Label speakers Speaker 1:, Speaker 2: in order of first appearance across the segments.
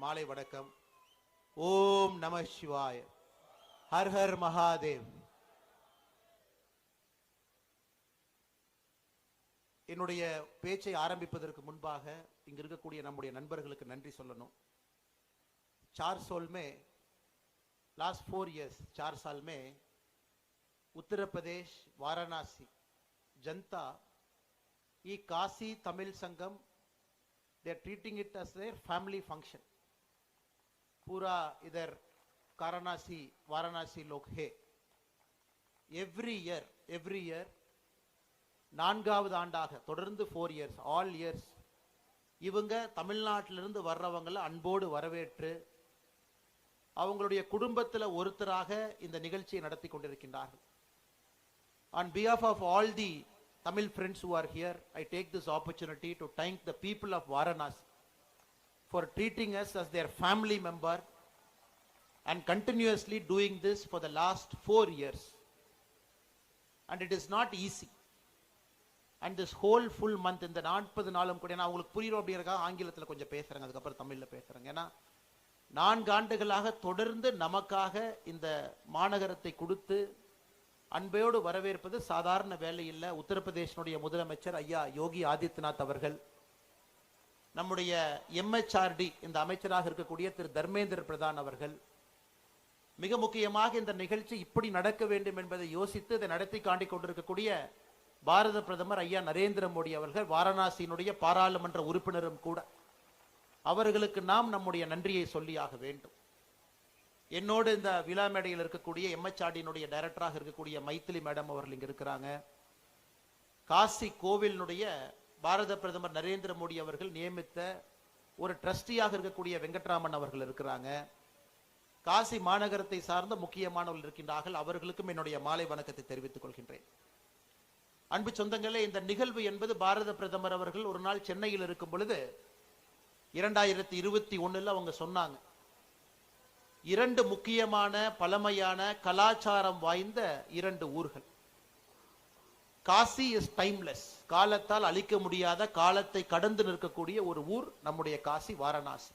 Speaker 1: மாலை வணக்கம். ஓம் நம சிவாய. Her her Mahadev. என்னுடைய பேச்சை ஆரம்பிப்பதற்கு முன்பாக இங்க இருக்கக்கூடிய நம்முடைய நண்பர்களுக்கு நன்றி சொல்லணும். 4 साल में लास्ट 4 years 4 साल में उत्तर प्रदेश वाराणसी जनता ये काशी तमिल संगम they are treating it as their family function. पूरा इधर वाराणसी लोग है. every year நான்காவது ஆண்டாக தொடர்ந்து 4 years all years இவங்க தமிழ்நாட்டிலிருந்து வர்றவங்களை அன்போடு வரவேற்று அவங்களுடைய குடும்பத்தில் ஒருத்தராக இந்த நிகழ்ச்சியை நடத்தி கொண்டிருக்கின்றார்கள். On behalf of all the Tamil friends who are here, I take this opportunity to thank the people of Varanasi for treating us as their family member and continuously doing this for the last 4 years. And it is not easy. And this whole full month இந்த 40 நாளும் கூட நான் உங்களுக்கு புரியும் அப்படிங்கறதுக்காக ஆங்கிலத்தில் கொஞ்சம் பேசுறேன், அதுக்கப்புறம் தமிழில் பேசுறேன். ஏன்னா 4 ஆண்டுகளாக தொடர்ந்து நமக்காக இந்த மாநகரத்தை கொடுத்து அன்போடு வரவேற்பது சாதாரண வேலை இல்லை. உத்தரப்பிரதேசனுடைய முதலமைச்சர் ஐயா யோகி ஆதித்யநாத் அவர்கள், நம்முடைய MHRD இந்த அமைச்சராக இருக்கக்கூடிய திரு தர்மேந்திர பிரதான் அவர்கள், மிக முக்கியமாக இந்த நிகழ்ச்சி இப்படி நடக்க வேண்டும் என்பதை யோசித்து இதை நடத்தி காட்டிக் கொண்டிருக்கக்கூடிய பாரத பிரதமர் ஐயா நரேந்திர மோடி அவர்கள், வாரணாசியினுடைய பாராளுமன்ற உறுப்பினரும் கூட, அவர்களுக்கு நாம் நம்முடைய நன்றியை சொல்லியாக வேண்டும். என்னோடு இந்த விழா மேடையில் இருக்கக்கூடிய MHRD டைரக்டராக இருக்கக்கூடிய மைத்திலி மேடம் அவர்கள் இங்க இருக்கிறாங்க. காசி கோவிலினுடைய பாரத பிரதமர் நரேந்திர மோடி அவர்கள் நியமித்த ஒரு ட்ரஸ்டியாக இருக்கக்கூடிய வெங்கட்ராமன் அவர்கள் இருக்கிறாங்க. காசி மாநகரத்தை சார்ந்த முக்கியமானவர்கள் இருக்கின்றார்கள். அவர்களுக்கும் என்னுடைய மாலை வணக்கத்தை தெரிவித்துக் கொள்கின்றேன். அன்பு சொந்தங்களே, இந்த நிகழ்வு என்பது பாரத பிரதமர் அவர்கள் ஒரு நாள் சென்னையில் இருக்கும் பொழுது 2021 அவங்க சொன்னாங்க, 2 முக்கியமான பழமையான கலாச்சாரம் வாய்ந்த 2 ஊர்கள். காசி இஸ் டைம்லெஸ், காலத்தால் அழிக்க முடியாத, காலத்தை கடந்து நிற்கக்கூடிய ஒரு ஊர் நம்முடைய காசி வாரணாசி.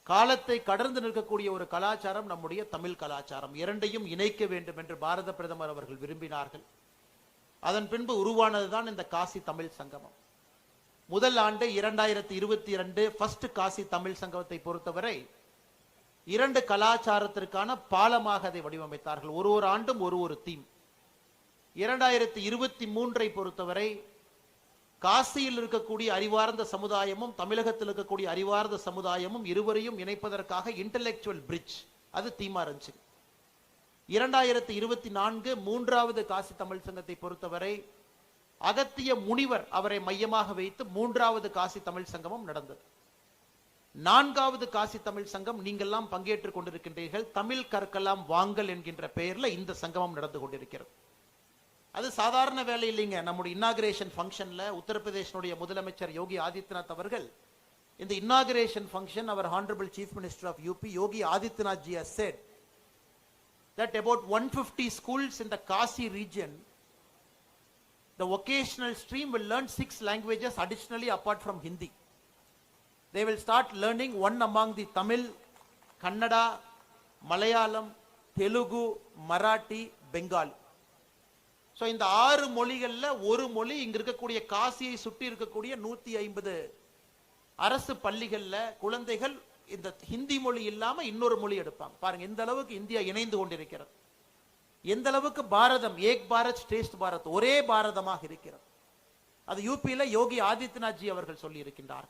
Speaker 1: காலத்தை கடந்து நிற்கக்கூடிய ஒரு கலாச்சாரம் நம்முடைய தமிழ் கலாச்சாரம். இரண்டையும் இணைக்க வேண்டும் என்று பாரத பிரதமர் அவர்கள் விரும்பினார்கள். அதன் பின்பு உருவானதுதான் இந்த காசி தமிழ் சங்கமம். முதல் ஆண்டு 2022 ஃபர்ஸ்ட் காசி தமிழ் சங்கமத்தை பொறுத்தவரை 2 கலாச்சாரத்திற்கான பாலமாக அதை வடிவமைத்தார்கள். ஒரு ஆண்டும் ஒரு தீம். 2023 பொறுத்தவரை காசியில் இருக்கக்கூடிய அறிவார்ந்த சமுதாயமும் தமிழகத்தில் இருக்கக்கூடிய அறிவார்ந்த சமுதாயமும் இருவரையும் இணைப்பதற்காக இன்டெலெக்சுவல் பிரிட்ஜ், அது தீமா இருந்துச்சு. 2024 மூன்றாவது காசி தமிழ் சங்கத்தை பொறுத்தவரை அகத்திய முனிவர் அவரை மையமாக வைத்து 3வது காசி தமிழ் சங்கமம் நடந்தது. 4வது காசி தமிழ் சங்கம் நீங்கள்லாம் பங்கேற்றுக் கொண்டிருக்கின்றீர்கள். தமிழ் கற்கலாம் வாங்கல் என்கின்ற பெயர்ல இந்த சங்கமம் நடந்து கொண்டிருக்கிறது. அது சாதாரண வேலை இல்லைங்க. நம்முடைய இன்னாகுரேஷன் ஃபங்க்ஷன்ல உத்தரப்பிரதேசனுடைய முதலமைச்சர் யோகி ஆதித்யநாத் அவர்கள், இந்த இன்னாகுரேஷன் ஃபங்க்ஷன், அவர் honourable chief minister of UP Yogi Adityanath ji has said that about 150 schools in the Kasi region, the vocational stream will learn 6 languages additionally apart from Hindi. They will start learning one among the Tamil, Kannada, Malayalam, Telugu, Marathi, Bengali. So இந்த 6 மொழிகள்ல ஒரு மொழி இங்க இருக்கக்கூடிய காசியை சுற்றி இருக்கக்கூடிய 150 அரசு பள்ளிகள்ல குழந்தைகள் இந்த ஹிந்தி மொழி இல்லாம இன்னொரு மொழி எடுப்பாங்க. பாருங்க எந்த அளவுக்கு இந்தியா இணைந்து கொண்டிருக்கிறது, எந்த அளவுக்கு பாரதம் ஏக் பாரத் ஸ்ரேஷ்ட பாரத், ஒரே பாரதமாக இருக்கிறது. அது UPல யோகி ஆதித்யநாத் ஜி அவர்கள் சொல்லி இருக்கின்றார்.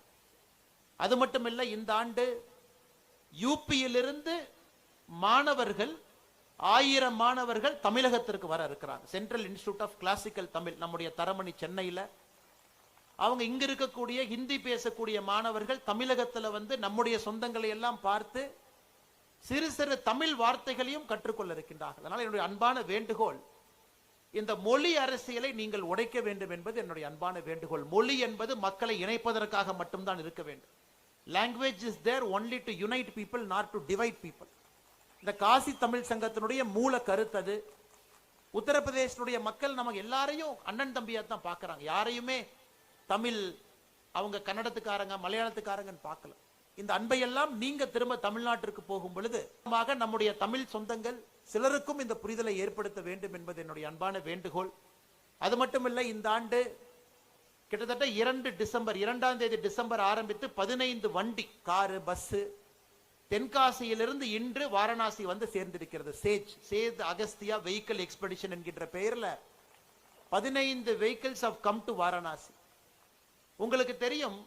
Speaker 1: அது மட்டுமல்ல, இந்த ஆண்டு UPயிலிருந்து மாணவர்கள் 1000 மாணவர்கள் தமிழகத்திற்கு வர இருக்கிறாங்க. Central institute of classical Tamil நம்முடைய தரமணி சென்னையில, அவங்க இங்க இருக்கக்கூடிய ஹிந்தி பேசக்கூடிய மாணவர்கள் தமிழகத்துல வந்து நம்முடைய சொந்தங்களை எல்லாம் பார்த்து சிறு சிறு தமிழ் வார்த்தைகளையும் கற்றுக்கொள்ள இருக்கின்றார்கள். அதனால என்னுடைய அன்பான வேண்டுகோள், இந்த மொழி அரசியலை நீங்கள் உடைக்க வேண்டும் என்பது என்னுடைய அன்பான வேண்டுகோள். மொழி என்பது மக்களை இணைப்பதற்காக மட்டும்தான் இருக்க வேண்டும். Language is there only to unite people, not to divide people. இந்த காசி தமிழ் சங்கத்தினுடைய மூல கருத்து அது. உத்தரப்பிரதேசனுடைய மக்கள் நமக்கு எல்லாரையும் அண்ணன் தம்பியா தான் பார்க்கறாங்க. யாரையுமே தமிழ் அவங்க கன்னடத்துக்காரங்க மலையாளத்துக்காரங்கன்னு பார்க்கல. இந்த அன்பை எல்லாம் நீங்க திரும்ப தமிழ்நாட்டிற்கு போகும் பொழுது நம்முடைய தமிழ் சொந்தங்கள் சிலருக்கும் இந்த புரிதலை ஏற்படுத்த வேண்டும் என்பது என்னுடைய அன்பான வேண்டுகோள். அது மட்டுமல்ல, இந்த ஆண்டு கிட்டத்தட்ட 2ஆம் தேதி டிசம்பர் ஆரம்பித்து 15 வண்டி, காரு, பஸ் தென்காசியிலிருந்து இன்று வாரணாசி வந்து சேர்ந்திருக்கிறது. சேத் அகஸ்தியா வெஹிக்கிள் எக்ஸ்பெடிஷன் என்கின்ற பெயர்ல 15 vehicles have come to Varanasi. உங்களுக்கு தெரியும்,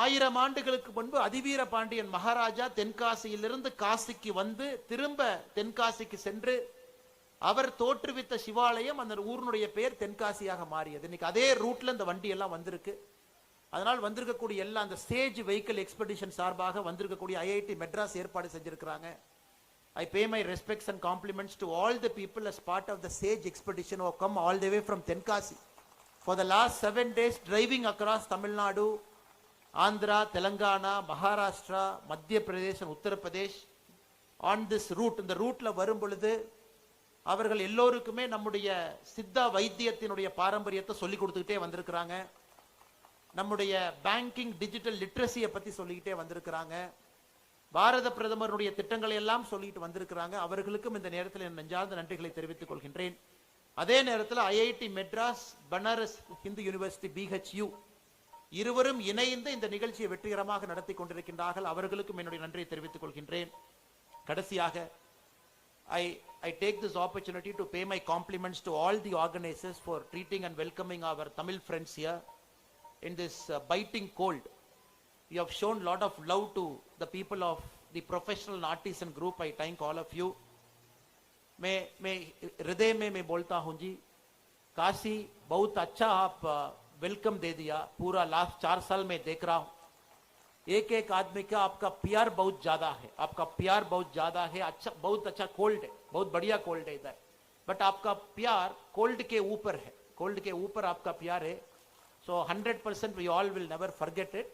Speaker 1: 1000 ஆண்டுகளுக்கு முன்பு அதிவீர பாண்டியன் மகாராஜா தென்காசியிலிருந்து காசிக்கு வந்து திரும்ப தென்காசிக்கு சென்று அவர் தோற்றுவித்த சிவாலயம், அந்த ஊருடைய பெயர் தென்காசியாக மாறியது. இன்னைக்கு அதே ரூட்ல இந்த வண்டி எல்லாம் வந்திருக்கு. அதனால் வந்திருக்கக்கூடிய எல்லா அந்த சேஜ் வெஹிக்கிள் எக்ஸ்பெடிஷன் சார்பாக வந்திருக்கக்கூடிய ஐஐடி மெட்ராஸ் ஏற்பாடு செஞ்சிருக்கிறாங்க. I pay my respects and compliments to all the people as part of the SAGE expedition who have come all the way from Tenkasi. For the last 7 days driving across Tamil Nadu, Andhra, Telangana, Maharashtra, Madhya Pradesh and Uttar Pradesh on this route. இந்த ரூட்ல வரும் பொழுது அவர்கள் எல்லோருக்குமே நம்முடைய சித்தா வைத்தியத்தினுடைய பாரம்பரியத்தை சொல்லி கொடுத்துக்கிட்டே வந்திருக்கிறாங்க. நம்முடைய பேங்கிங் டிஜிட்டல் லிட்ரஸியை பத்தி சொல்லிக்கிட்டே வந்திருக்கிறாங்க. பாரத பிரதமருடைய திட்டங்களை எல்லாம் சொல்லிட்டு வந்திருக்கிறாங்க. அவர்களுக்கும் இந்த நேரத்தில் என் நெஞ்சார்ந்த நன்றிகளை தெரிவித்துக் கொள்கின்றேன். அதே நேரத்தில் IIT Madras, Banaras Hindu university, BHU இருவரும் இணைந்து இந்த நிகழ்ச்சியை வெற்றிகரமாக நடத்தி கொண்டிருக்கின்றார்கள். அவர்களுக்கும் என்னுடைய நன்றியை தெரிவித்துக் கொள்கின்றேன். கடைசியாக I take this opportunity to pay my compliments to all the organizers for treating and welcoming our Tamil friends here in this biting cold. You have shown lot of love to the people of the professional artisan group. I thank all of you. मैं हृदय में मैं बोलता हूं जी, काशी बहुत अच्छा आप welcome दे दिया. पूरा लास्ट 4 साल में देख रहा हूं, एक एक आदमी का आपका प्यार बहुत ज्यादा है. आपका प्यार बहुत ज्यादा है. अच्छा, बहुत अच्छा कोल्ड है, बहुत बढ़िया कोल्ड है इधर, बट आपका प्यार कोल्ड के ऊपर है. कोल्ड के ऊपर आपका प्यार है. So 100% we all will never forget it.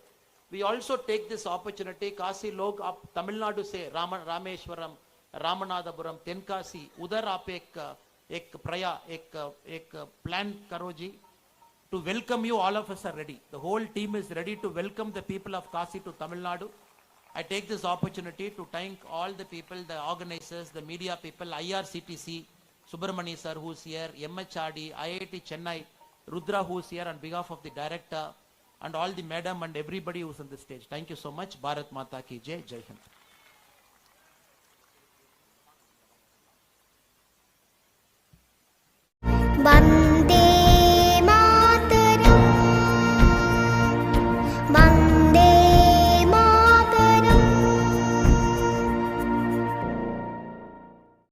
Speaker 1: We also take this opportunity, Kashi लोग आप तमिलनाडु से रामेश्वरम, रामनाथपुरम, तेनकासी, उधर आप एक प्लान करो जी. To welcome you, all of us are ready. The whole team is ready to welcome the people of Kashi to Tamil Nadu. I take this opportunity to thank all the people, the organizers, the media people, IRCTC, Subramani sir who's here, MHRD, IIT Chennai, Rudra who's here on behalf of the director, and all the madam and everybody who's on the stage. Thank you so much. Bharat Mata ki Jai. Jai Hind.